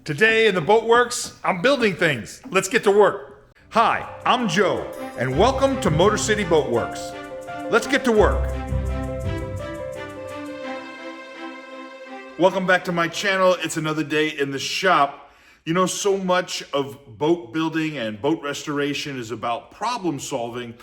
Today in the Boat Werks, I'm building things. Let's get to work. Hi, I'm Joe, and welcome to MotorCity Boat Werks. Let's get to work. Welcome back to my channel. It's another day in the shop. You know, so much of boat building and boat restoration is about problem solving,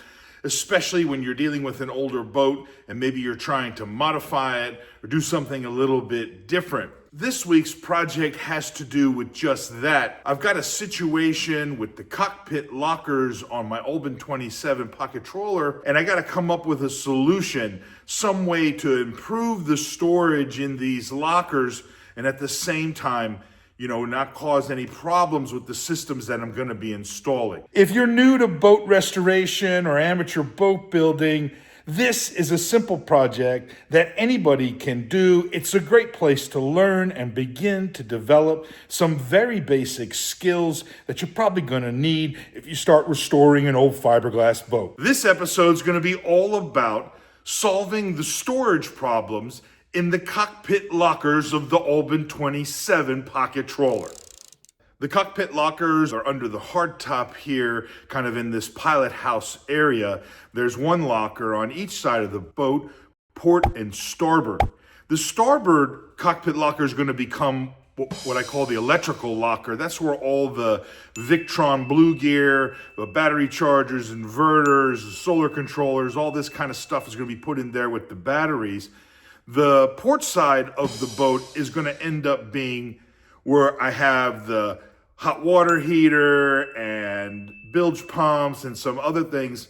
especially when you're dealing with an older boat and maybe you're trying to modify it or do something a little bit different. This week's project has to do with just that. I've got a situation with the cockpit lockers on my Albin 27 Pocket Trawler, and I got to come up with a solution, some way to improve the storage in these lockers and at the same time, you know, not cause any problems with the systems that I'm going to be installing. If you're new to boat restoration or amateur boat building, this is a simple project that anybody can do. It's a great place to learn and begin to develop some very basic skills that you're probably going to need if you start restoring an old fiberglass boat. This episode is going to be all about solving the storage problems in the cockpit lockers of the Albin 27 Pocket Trawler. The cockpit lockers are under the hardtop here, kind of in this pilot house area. There's one locker on each side of the boat, port and starboard. The starboard cockpit locker is going to become what I call the electrical locker. That's where all the Victron blue gear, the battery chargers, inverters, solar controllers, all this kind of stuff is going to be put in there with the batteries. The port side of the boat is going to end up being where I have the hot water heater and bilge pumps and some other things.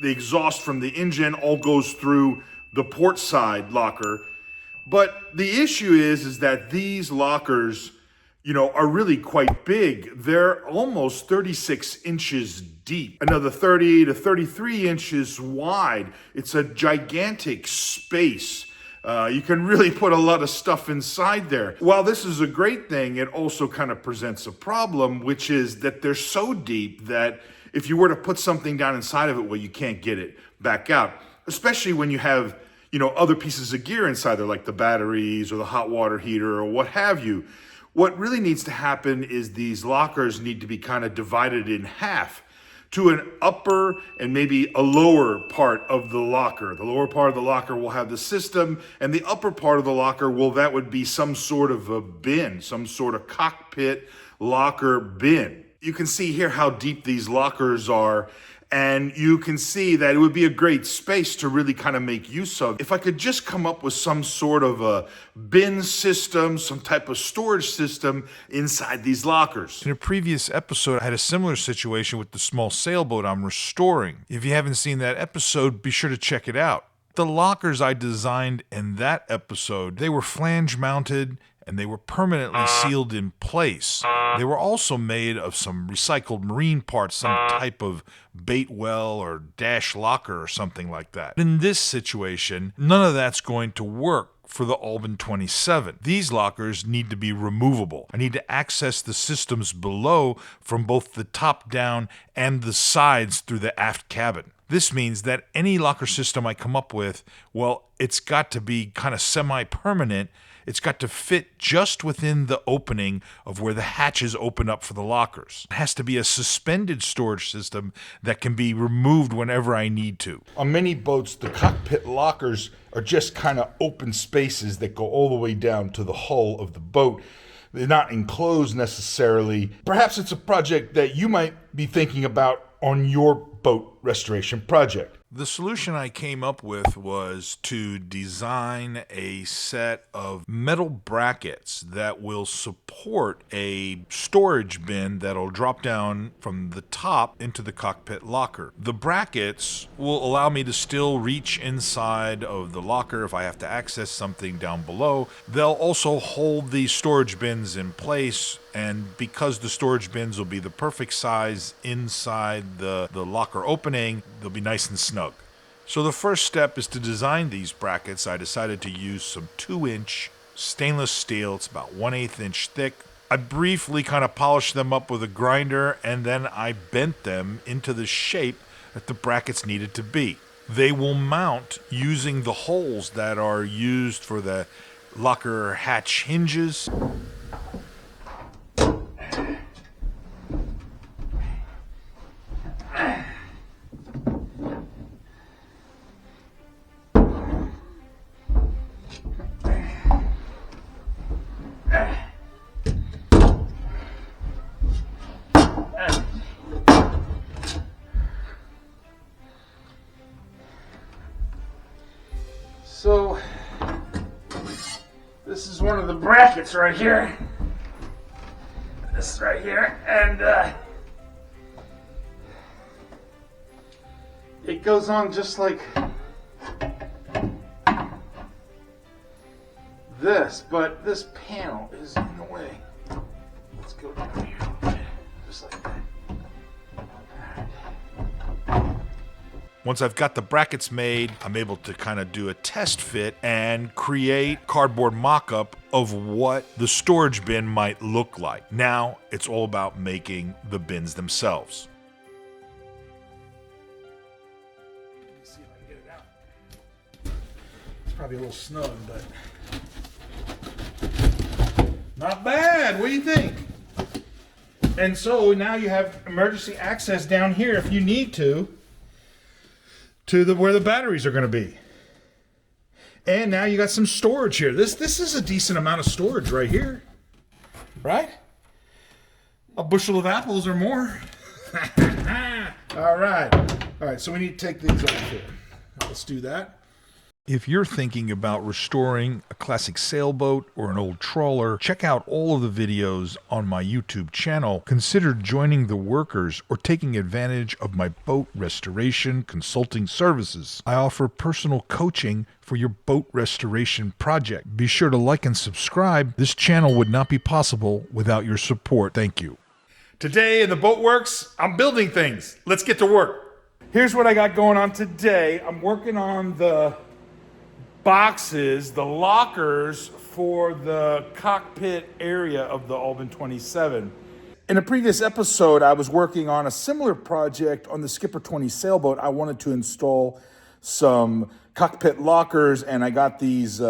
The exhaust from the engine all goes through the port side locker. But the issue is that these lockers, you know, are really quite big. They're almost 36 inches deep, another 30 to 33 inches wide. It's a gigantic space. You can really put a lot of stuff inside there. While this is a great thing, it also kind of presents a problem, which is that they're so deep that if you were to put something down inside of it, well, you can't get it back out, especially when you have, you know, other pieces of gear inside there, like the batteries or the hot water heater or what have you. What really needs to happen is these lockers need to be kind of divided in half to an upper and maybe a lower part of the locker. The lower part of the locker will have the system, and the upper part of the locker, well, that would be some sort of a bin, some sort of cockpit locker bin. You can see here how deep these lockers are, and you can see that it would be a great space to really kind of make use of. If I could just come up with some sort of a bin system, some type of storage system inside these lockers. In a previous episode, I had a similar situation with the small sailboat I'm restoring. If you haven't seen that episode, be sure to check it out. The lockers I designed in that episode, they were flange mounted and they were permanently sealed in place. They were also made of some recycled marine parts, some type of bait well or dash locker or something like that. In this situation, none of that's going to work for the Albin 27. These lockers need to be removable. I need to access the systems below from both the top down and the sides through the aft cabin. This means that any locker system I come up with, well, it's got to be kind of semi-permanent. It's got to fit just within the opening of where the hatches open up for the lockers. It has to be a suspended storage system that can be removed whenever I need to. On many boats, the cockpit lockers are just kind of open spaces that go all the way down to the hull of the boat. They're not enclosed necessarily. Perhaps it's a project that you might be thinking about on your boat restoration project. The solution I came up with was to design a set of metal brackets that will support a storage bin that'll drop down from the top into the cockpit locker. The brackets will allow me to still reach inside of the locker if I have to access something down below. They'll also hold the storage bins in place, and because the storage bins will be the perfect size inside the locker opening, they'll be nice and snug. So the first step is to design these brackets. I decided to use some 2-inch stainless steel. It's about 1/8 inch thick. I briefly kind of polished them up with a grinder, and then I bent them into the shape that the brackets needed to be. They will mount using the holes that are used for the locker hatch hinges. one of the brackets right here. This right here, and it goes on just like this, but this panel is in the way. Let's go down here a little bit, just like that. Once I've got the brackets made, I'm able to kind of do a test fit and create cardboard mock-up of what the storage bin might look like. Now it's all about making the bins themselves. Let's see if I can get it out. It's probably a little snug, but not bad. What do you think? And so now you have emergency access down here if you need to where the batteries are going to be. And now you got some storage here. This is a decent amount of storage right here. Right? A bushel of apples or more. All right. All right, so we need to take these off here. Let's do that. If you're thinking about restoring a classic sailboat or an old trawler, check out all of the videos on my YouTube channel. Consider joining the workers or taking advantage of my boat restoration consulting services. I offer personal coaching for your boat restoration project. Be sure to like and subscribe. This channel would not be possible without your support. Thank you. Today in the Boat Works, I'm building things. Let's get to work. Here's what I got going on today. I'm working on the boxes, the lockers for the cockpit area of the Albin 27. In a previous episode, I was working on a similar project on the Ep120 sailboat. I wanted to install some cockpit lockers, and I got these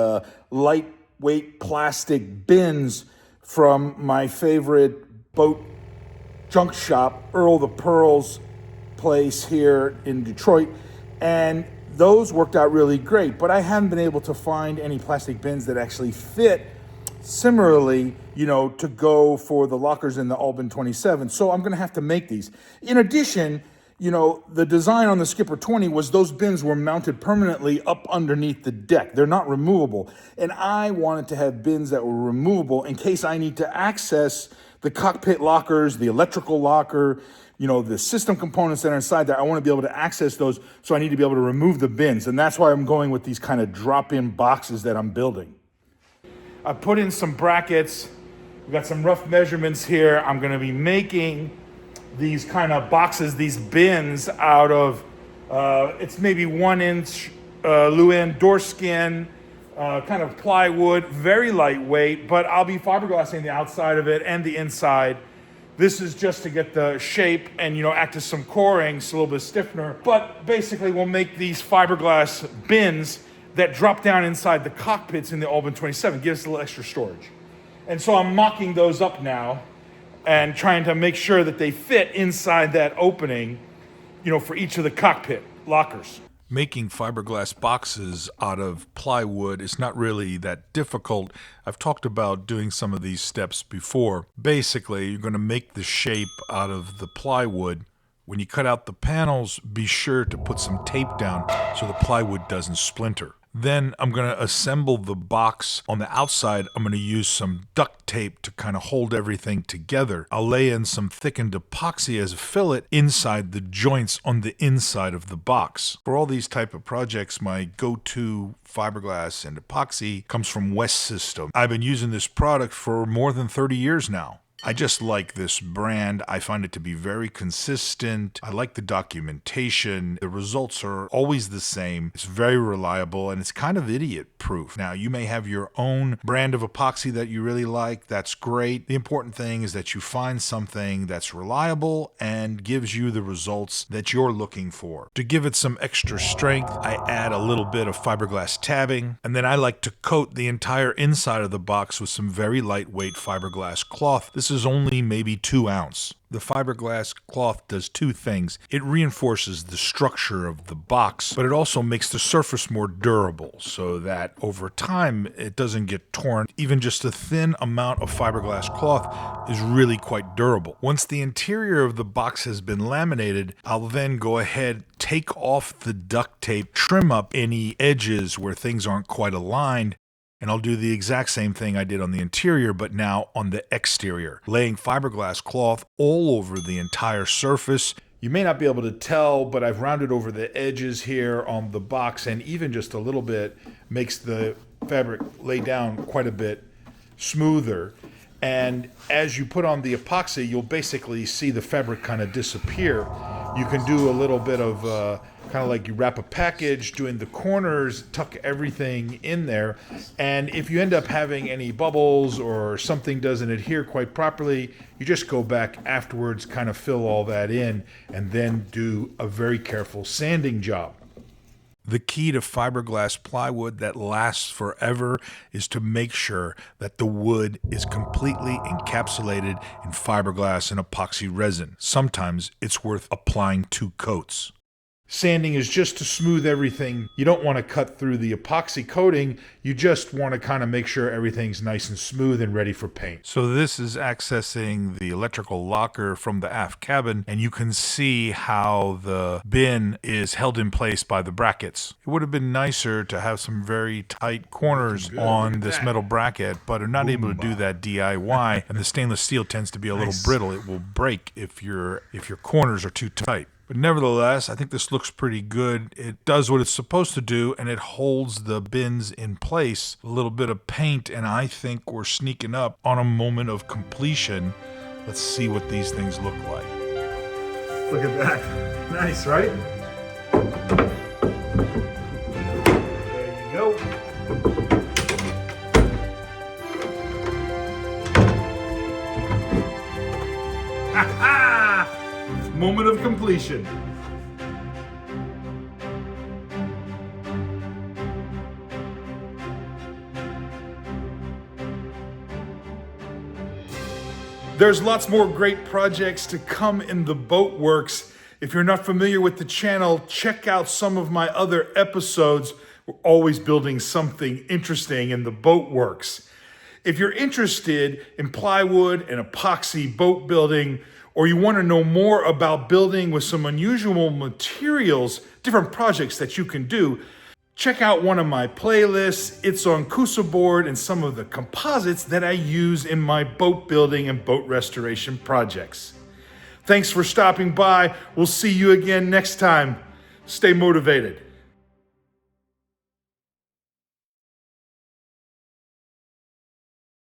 lightweight plastic bins from my favorite boat junk shop, Earl the Pearl's place here in Detroit, and those worked out really great, but I haven't been able to find any plastic bins that actually fit similarly, to go for the lockers in the Albin 27. So I'm gonna have to make these. In addition, the design on the Ep120 was those bins were mounted permanently up underneath the deck. They're not removable. And I wanted to have bins that were removable in case I need to access the cockpit lockers, the electrical locker, the system components that are inside there. I want to be able to access those, so I need to be able to remove the bins. And that's why I'm going with these kind of drop-in boxes that I'm building. I put in some brackets. We've got some rough measurements here. I'm going to be making these kind of boxes, these bins out of, it's maybe 1 inch Luan door skin, kind of plywood, very lightweight, but I'll be fiberglassing the outside of it and the inside. This is just to get the shape and, act as some coring, so a little bit stiffener. But basically, we'll make these fiberglass bins that drop down inside the cockpits in the Albin 27, give us a little extra storage. And so I'm mocking those up now and trying to make sure that they fit inside that opening, for each of the cockpit lockers. Making fiberglass boxes out of plywood is not really that difficult. I've talked about doing some of these steps before. Basically, you're going to make the shape out of the plywood. When you cut out the panels, be sure to put some tape down so the plywood doesn't splinter. Then I'm going to assemble the box. On the outside, I'm going to use some duct tape to kind of hold everything together. I'll lay in some thickened epoxy as a fillet inside the joints on the inside of the box. For all these type of projects, my go-to fiberglass and epoxy comes from West System. I've been using this product for more than 30 years now. I just like this brand. I find it to be very consistent. I like the documentation. The results are always the same. It's very reliable, and it's kind of idiot-proof. Now, you may have your own brand of epoxy that you really like. That's great. The important thing is that you find something that's reliable and gives you the results that you're looking for. To give it some extra strength, I add a little bit of fiberglass tabbing, and then I like to coat the entire inside of the box with some very lightweight fiberglass cloth. This is only maybe 2 ounce. The fiberglass cloth does two things. It reinforces the structure of the box, but it also makes the surface more durable so that over time it doesn't get torn. Even just a thin amount of fiberglass cloth is really quite durable. Once the interior of the box has been laminated, I'll then go ahead, take off the duct tape, trim up any edges where things aren't quite aligned, And I'll do the exact same thing I did on the interior, but now on the exterior, laying fiberglass cloth all over the entire surface. You may not be able to tell, but I've rounded over the edges here on the box, and even just a little bit makes the fabric lay down quite a bit smoother. And as you put on the epoxy, you'll basically see the fabric kind of disappear. You can do a little bit of kind of like you wrap a package, doing the corners, tuck everything in there. And if you end up having any bubbles or something doesn't adhere quite properly, you just go back afterwards, kind of fill all that in, and then do a very careful sanding job. The key to fiberglass plywood that lasts forever is to make sure that the wood is completely encapsulated in fiberglass and epoxy resin. Sometimes it's worth applying 2 coats. Sanding is just to smooth everything. You don't want to cut through the epoxy coating. You just want to kind of make sure everything's nice and smooth and ready for paint. So this is accessing the electrical locker from the aft cabin, and you can see how the bin is held in place by the brackets. It would have been nicer to have some very tight corners on this metal bracket, but I'm not able to do that DIY, and the stainless steel tends to be a little brittle. It will break if your corners are too tight. But nevertheless, I think this looks pretty good. It does what it's supposed to do, and it holds the bins in place. A little bit of paint, and I think we're sneaking up on a moment of completion. Let's see what these things look like. Look at that. Nice, right? There you go. Moment of completion. There's lots more great projects to come in the Boat Works. If you're not familiar with the channel, check out some of my other episodes. We're always building something interesting in the Boat Works. If you're interested in plywood and epoxy boat building, or you want to know more about building with some unusual materials, different projects that you can do, check out one of my playlists. It's on Kusa board and some of the composites that I use in my boat building and boat restoration projects. Thanks for stopping by. We'll see you again next time. Stay motivated.